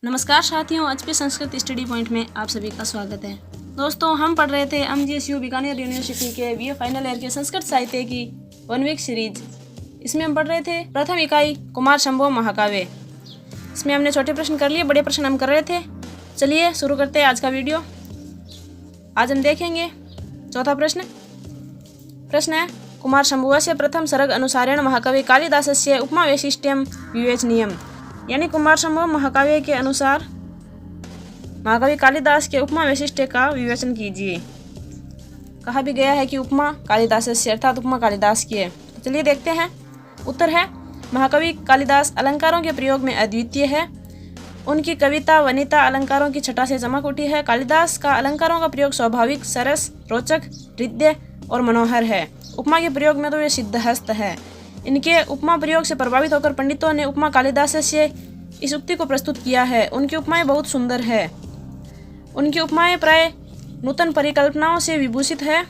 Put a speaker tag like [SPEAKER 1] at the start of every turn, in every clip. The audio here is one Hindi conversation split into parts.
[SPEAKER 1] नमस्कार साथियों, एचपी संस्कृत स्टडी पॉइंट में आप सभी का स्वागत है। दोस्तों, हम पढ़ रहे थे एमजीएसयू बीकानेर यूनिवर्सिटी के बीए फाइनल ईयर के संस्कृत साहित्य की 1 वीक सीरीज। इसमें हम पढ़ रहे थे प्रथम इकाई कुमार संभव महाकाव्य। इसमें हमने छोटे प्रश्न कर लिए, बड़े प्रश्न हम कर रहे थे। चलिए शुरू करते हैं आज का वीडियो। आज हम देखेंगे चौथा प्रश्न। प्रश्न है कुमार संभवस्य प्रथम सर्ग अनुसारेण महाकवि कालिदासस्य उपमा वैशिष्ट्यम विवेचनीयम। यानी कुमार संभव महाकाव्य के अनुसार महाकवि कालिदास के उपमा वैशिष्ट्य का विवेचन कीजिए। कहा भी गया है कि उपमा कालिदास से अर्थात उपमा कालिदास की है। तो चलिए देखते हैं। उत्तर है महाकवि कालिदास अलंकारों के प्रयोग में अद्वितीय है। उनकी कविता वनिता अलंकारों की छटा से चमक उठी है। कालिदास का अलंकारों का प्रयोग स्वाभाविक, सरस, रोचक, हृदय और मनोहर है। उपमा के प्रयोग में तो वे सिद्धहस्त है। इनके उपमा प्रयोग से प्रभावित होकर पंडितों ने उपमा कालिदास से इस उक्ति को प्रस्तुत किया है। उनकी उपमाएं बहुत सुंदर है। उनकी उपमाएं प्राय नूतन परिकल्पनाओं से विभूषित है।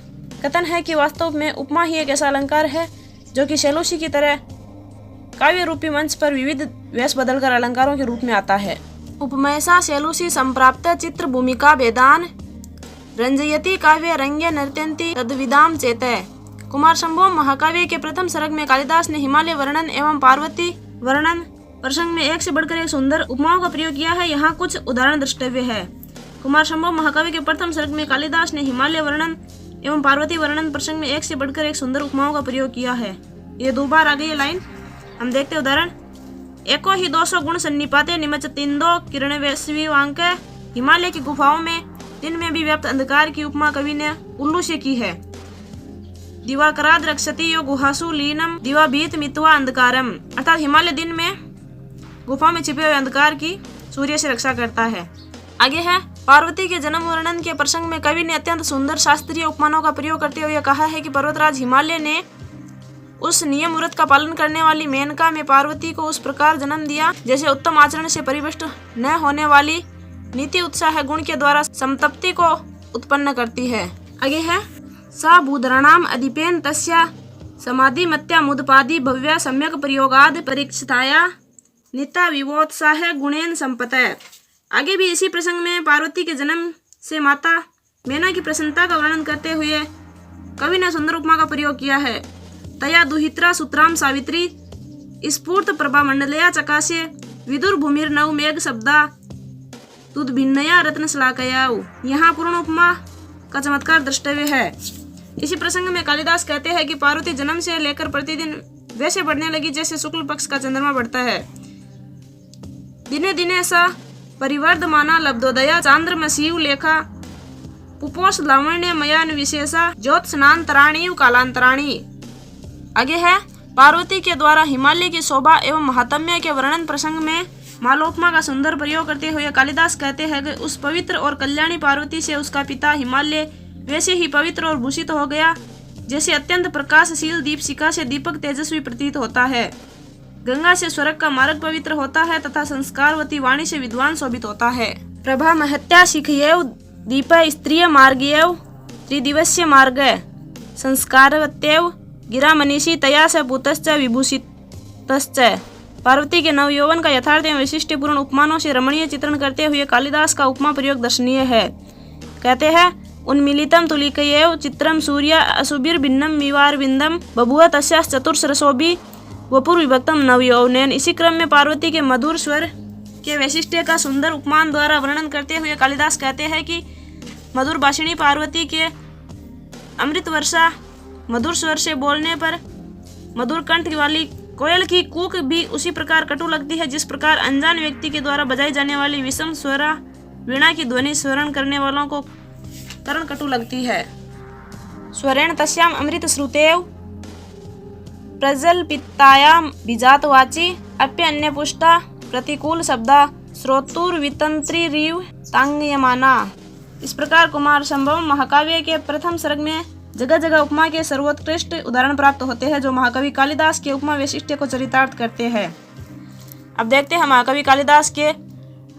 [SPEAKER 1] कथन है कि वास्तव में उपमा ही एक ऐसा अलंकार है जो कि शैलूषी की तरह काव्य रूपी मंच पर विविध वेश बदलकर अलंकारों के रूप में आता है। उपमयसा शैलूषी संप्राप्त चित्र भूमिका भेदान रंजयति काव्य रंग्य नर्त्यन्ति तद्विदाम चेतः। कुमार संभव महाकाव्य के प्रथम सर्ग में कालिदास ने हिमालय वर्णन एवं पार्वती वर्णन प्रसंग में एक से बढ़कर एक सुंदर उपमाओं का प्रयोग किया है। यहाँ कुछ उदाहरण द्रष्टव्य है। कुमार संभव महाकाव्य के प्रथम सर्ग में कालिदास ने हिमालय वर्णन एवं पार्वती वर्णन प्रसंग में एक से बढ़कर एक सुंदर उपमाओं का प्रयोग किया है। ये 2 बार आ गई है लाइन। हम देखते हैं उदाहरण। एको ही 200 गुण सन्निपाते निमचतिंदो किरण वैश्विवांक। हिमालय की गुफाओं में दिन में भी व्याप्त अंधकार की उपमा कवि ने उल्लू से की है। दिवाकराद रक्षति यो गुहासु लीनम दिवाभीत मित्वा अंधकारम। अर्थात हिमालय दिन में गुफा में छिपे हुए अंधकार की सूर्य से रक्षा करता है। आगे है पार्वती के जन्म वर्णन के प्रसंग में कवि ने अत्यंत सुंदर शास्त्रीय उपमानों का प्रयोग करते हुए कहा है कि पर्वतराज हिमालय ने उस नियम व्रत का पालन करने वाली मेनका में पार्वती को उस प्रकार जन्म दिया जैसे उत्तम आचरण से परिपुष्ट न होने वाली नीति उत्साह गुण के द्वारा समतप्ति को उत्पन्न करती है। आगे है सा भूधराणाम अधिपेन तस्या समाधि मत्या मुदपादि भव्या सम्यक प्रयोगाद परीक्षिताया नित्या विवोत्साह गुणेन संपतः। आगे भी इसी प्रसंग में पार्वती के जन्म से माता मेना की प्रसन्नता का वर्णन करते हुए कवि ने सुंदर उपमा का प्रयोग किया है। तया दुहित्रा सुत्राम सावित्री स्फूर्त प्रभा मंडलया चकाशे विदुर भूमिर नव मेघ शब्दा तुद भिन्नया रत्न श्लाकया। यहाँ पूर्ण उपमा का चमत्कार द्रष्टव्य है। इसी प्रसंग में कालिदास कहते हैं कि पार्वती जन्म से लेकर प्रतिदिन वैसे बढ़ने लगी जैसे शुक्ल पक्ष का चंद्रमा बढ़ता है। दिने दिने सा परिवर्धमाना लब्धोदया चांद्रमसीव लेखा पुपोष लावण्य मयान विशेषा ज्योत्स्नांतराणी कालांतराणी। आगे है पार्वती के द्वारा हिमालय की शोभा एवं महात्म्य के वर्णन प्रसंग में मालोपमा का सुंदर प्रयोग करते हुए कालिदास कहते हैं कि उस पवित्र और कल्याणी पार्वती से उसका पिता हिमालय वैसे ही पवित्र और भूषित हो गया जैसे अत्यंत प्रकाशशील दीपशिखा से दीपक तेजस्वी प्रतीत होता है। गंगा से स्वर्ग का मार्ग पवित्र होता है तथा संस्कारवती वाणी से विद्वान शोभित होता है। प्रभा महत्या शिखयेव दीप स्त्रिय मार्गयेव त्रिदिवस्य मार्ग संस्कारवत्येव गिरा मनीषी तया से भूतश्च विभूषितश्च। पार्वती के नवयौवन का यथार्थ एवं विशिष्टपूर्ण उपमानों से रमणीय चित्रण करते हुए कालिदास का उपमा प्रयोग दर्शनीय है। कहते हैं उन्मीलितम तुलिकयेव चित्रम सूर्य असुभिर भिन्नम विवारविंदम बभुव तस्यास चतुर्सरसोभि वपुर विभक्तम नवयौवनेन। इसी क्रम में पार्वती के मधुर स्वर के वैशिष्ट्य का सुंदर उपमान द्वारा वर्णन करते हुए कालिदास कहते हैं कि मधुर भाषिणी पार्वती के अमृत वर्षा मधुर स्वर से बोलने पर मधुर कंठ वाली कोयल की कूक भी उसी प्रकार कटु लगती है जिस प्रकार अनजान व्यक्ति के द्वारा बजाई जाने वाली विषम स्वरा वीणा की ध्वनि स्वरण करने वालों को कर्ण कटु लगती है। स्वरेण तस्याम अमृत श्रुतेव प्रजल्पितायाम बीजातवाची अप्य अन्य पुष्टा प्रतिकूल शब्दा श्रोतुर्वितंत्रीरीव तांगयमाना। इस प्रकार कुमार संभव महाकाव्य के प्रथम सर्ग में जगह जगह उपमा के सर्वोत्कृष्ट उदाहरण प्राप्त होते हैं जो महाकवि कालिदास के उपमा वैशिष्ट्य को चरितार्थ करते हैं। अब देखते हैं महाकवि कालिदास के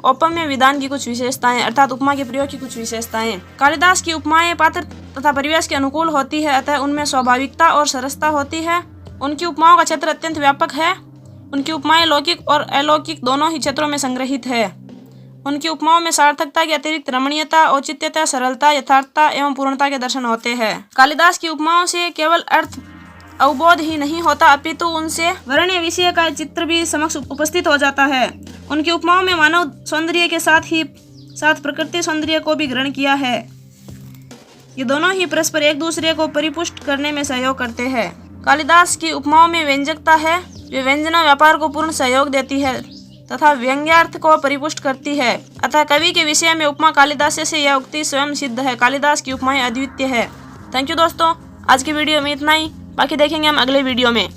[SPEAKER 1] औपम्य विधान की कुछ विशेषताएं अर्थात उपमा के प्रयोग की कुछ विशेषताएं। कालिदास की उपमाएं पात्र तथा परिवेश के अनुकूल होती है अतः उनमें स्वाभाविकता और सरसता होती है। उनकी उपमाओं का क्षेत्र अत्यंत व्यापक है। उनकी उपमाएं लौकिक और अलौकिक दोनों ही क्षेत्रों में संग्रहित है। उनकी उपमाओं में सार्थकता के अतिरिक्त रमणीयता, औचित्यता, सरलता, यथार्थता एवं पूर्णता के दर्शन होते हैं। कालिदास की उपमाओं से केवल अर्थ अवबोध ही नहीं होता, अपितु उनसे वर्ण्य विषय का चित्र भी समक्ष उपस्थित हो जाता है। उनकी उपमाओं में मानव सौंदर्य के साथ प्रकृति सौंदर्य को भी ग्रहण किया है। ये दोनों ही परस्पर एक दूसरे को परिपुष्ट करने में सहयोग करते हैं। कालिदास की उपमाओं में व्यंजकता है, जो व्यंजना व्यापार को पूर्ण सहयोग देती है तथा व्यंग्यार्थ को परिपुष्ट करती है। अतः कवि के विषय में उपमा कालिदास से यह उक्ति स्वयं सिद्ध है, कालिदास की उपमाएं अद्वितीय है। थैंक यू दोस्तों, आज की वीडियो में इतना ही, बाकी देखेंगे हम अगले वीडियो में।